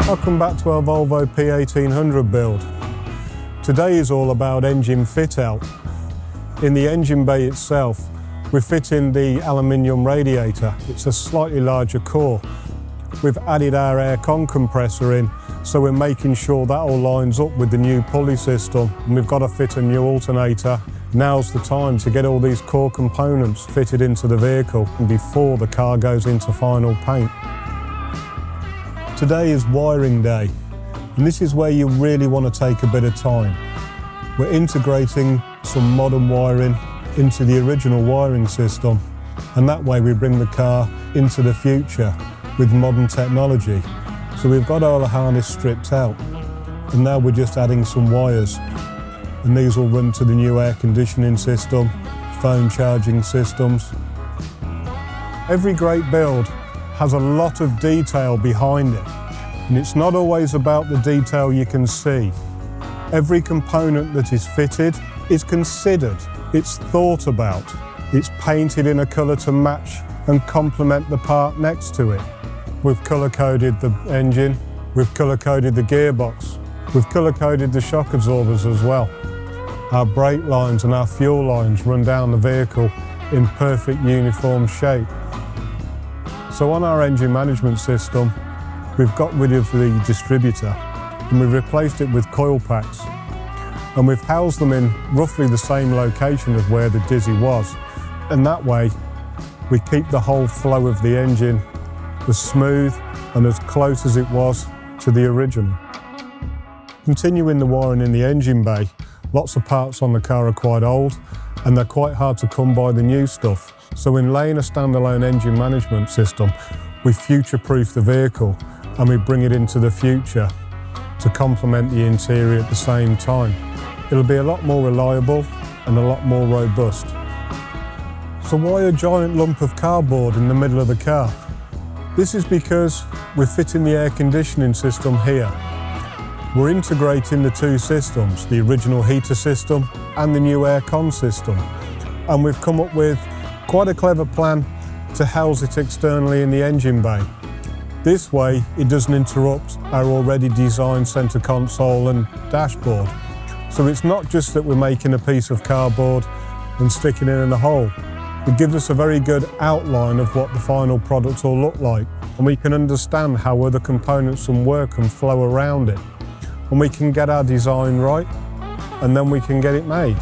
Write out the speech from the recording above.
Welcome back to our Volvo P1800 build. Today is all about engine fit out. In the engine bay itself, we fit in the aluminium radiator. It's a slightly larger core. We've added our air-con compressor in, so we're making sure that all lines up with the new pulley system. And we've got to fit a new alternator. Now's the time to get all these core components fitted into the vehicle before the car goes into final paint. Today is wiring day, and this is where you really want to take a bit of time. We're integrating some modern wiring into the original wiring system, and that way we bring the car into the future with modern technology. So we've got all the harness stripped out, and now we're just adding some wires. And these will run to the new air conditioning system, phone charging systems. Every great build has a lot of detail behind it, and it's not always about the detail you can see. Every component that is fitted is considered, it's thought about, it's painted in a colour to match and complement the part next to it. We've colour-coded the engine, we've colour-coded the gearbox, we've colour-coded the shock absorbers as well. Our brake lines and our fuel lines run down the vehicle in perfect uniform shape. So on our engine management system, we've got rid of the distributor and we've replaced it with coil packs. And we've housed them in roughly the same location as where the Dizzy was. And that way, we keep the whole flow of the engine as smooth and as close as it was to the original. Continuing the wiring in the engine bay, lots of parts on the car are quite old and they're quite hard to come by the new stuff. So in laying a standalone engine management system, we future-proof the vehicle and we bring it into the future to complement the interior at the same time. It'll be a lot more reliable and a lot more robust. So why a giant lump of cardboard in the middle of the car? This is because we're fitting the air conditioning system here. We're integrating the two systems, the original heater system and the new air-con system. And we've come up with quite a clever plan to house it externally in the engine bay. This way, it doesn't interrupt our already designed centre console and dashboard. So it's not just that we're making a piece of cardboard and sticking it in a hole. It gives us a very good outline of what the final product will look like. And we can understand how other components and work and flow around it. And we can get our design right, and then we can get it made.